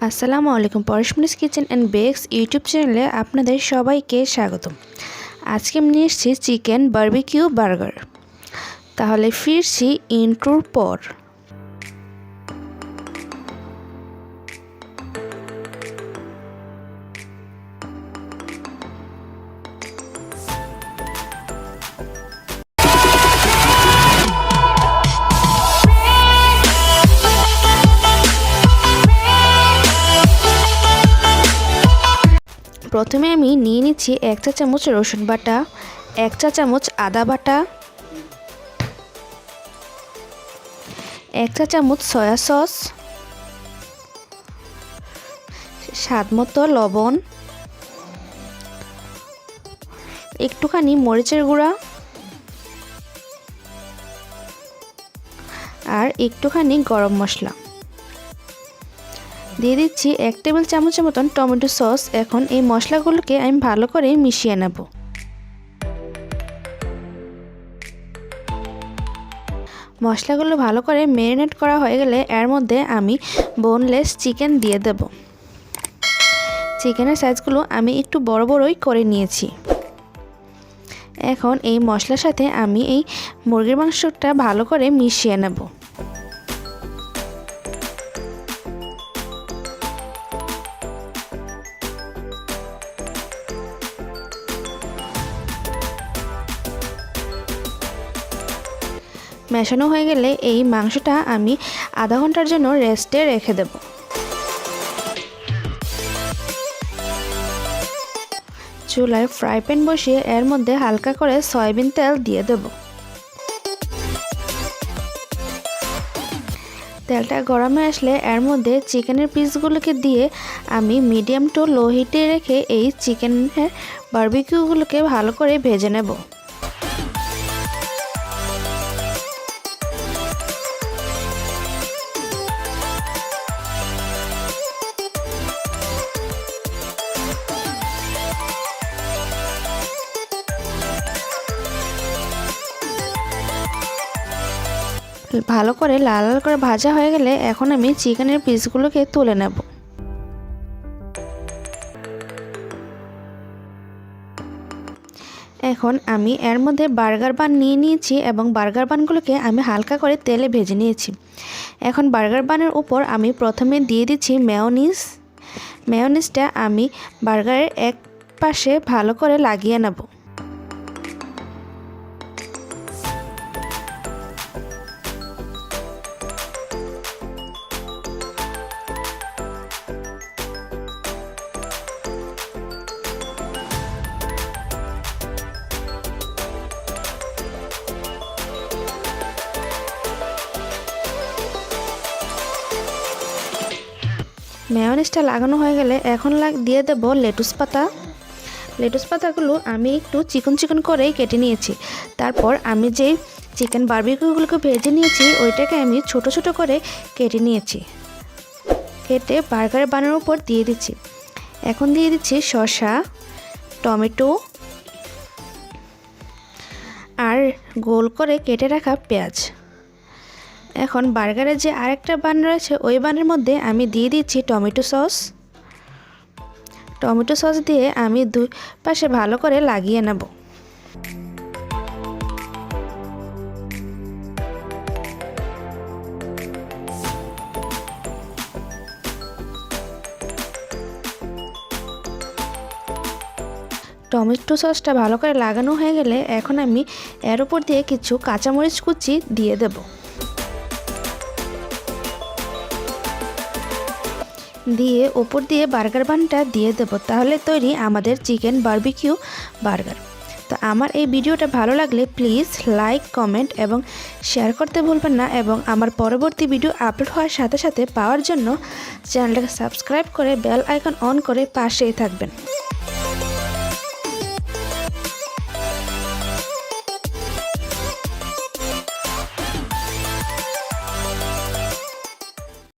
আসসালামু আলাইকুম। পরশমনিস kitchen and bakes YouTube চ্যানেলে আপনাদের সবাইকে স্বাগতম। আজকে আমি নিয়ে এসেছি চিকেন বারবিকিউ বার্গার। তাহলে ফিরছি ইন্ট্রোর পর। প্রথমে আমি নিয়ে নিচ্ছি 1 চা চামচ রসুন বাটা, 1 চা চামচ আদা বাটা, 1 চা চামচ সয়া সস, স্বাদমতো লবণ, একটুখানি মরিচের গুঁড়া আর একটুখানি গরম মশলা। দিয়ে দিচ্ছি 1 টেবিল চামচের মতন টমেটো সস। এখন এই মশলাগুলোকে আমি ভালো করে মিশিয়ে নেব। মশলাগুলো ভালো করে ম্যারিনেট করা হয়ে গেলে এর মধ্যে আমি বোনলেস চিকেন দিয়ে দেব। চিকেনের সাইজগুলো আমি একটু বড় বড়ই করে নিয়েছি। এখন এই মশলার সাথে আমি এই মুরগির মাংসটা ভালো করে মিশিয়ে নেব। মেশানো হয়ে গেলে এই মাংসটা আমি আধা ঘন্টার জন্য রেস্টে রেখে দেব। চুলায় ফ্রাই প্যান বসিয়ে এর মধ্যে হালকা করে সয়াবিন তেল দিয়ে দেব। তেলটা গরমে আসলে এর মধ্যে চিকেনের পিসগুলোকে দিয়ে আমি মিডিয়াম টু লো হিটে রেখে এই চিকেনের বারবিকিউগুলোকে ভালো করে ভেজে নেব। ভালো করে লাল লাল করে ভাজা হয়ে গেলে এখন আমি চিকেনের পিসগুলোকে তুলে নেব। এখন আমি এর মধ্যে বার্গার বান নিয়ে নিয়েছি এবং বার্গার বানগুলোকে আমি হালকা করে তেলে ভেজে নিয়েছি। এখন বার্গার বানের উপর আমি প্রথমে দিয়ে দিচ্ছি মেয়োনিজ। মেয়োনিজটা আমি বার্গারের এক পাশে ভালো করে লাগিয়ে নেব। মেয়োনিজটা লাগানো হয়ে গেলে এখন দিয়ে দেব লেটুস পাতা। লেটুস পাতাগুলো আমি একটু চিকন চিকন করেই কেটে নিয়েছি। তারপর আমি যেই চিকেন বারবিকিউগুলোকে ভেজে নিয়েছি ওইটাকে আমি ছোট ছোট করে কেটে নিয়েছি। কেটে বার্গারের বানের উপর দিয়ে দিচ্ছি। এখন দিয়ে দিচ্ছি শসা, টমেটো আর গোল করে কেটে রাখা পেঁয়াজ। এখন বার্গারের যে আরেকটা বান রয়েছে ওই বানের মধ্যে আমি দিয়ে দিচ্ছি টমেটো সস। টমেটো সস দিয়ে আমি দুই পাশে ভালো করে লাগিয়ে নেব। টমেটো সসটা ভালো করে লাগানো হয়ে গেলে এখন আমি এর উপর দিয়ে কিছু কাঁচামরিচ কুচি দিয়ে দেব। দিয়ে উপর দিয়ে বার্গার বানটা দিয়ে দেব। তাহলে তৈরি আমাদের চিকেন বারবিকিউ বার্গার। তো আমার এই ভিডিওটা ভালো লাগলে প্লিজ লাইক, কমেন্ট এবং শেয়ার করতে ভুলবেন না। এবং আমার পরবর্তী ভিডিও আপলোড হওয়ার সাথে সাথে পাওয়ার জন্য চ্যানেলটাকে সাবস্ক্রাইব করে বেল আইকন অন করে পাশেই থাকবেন।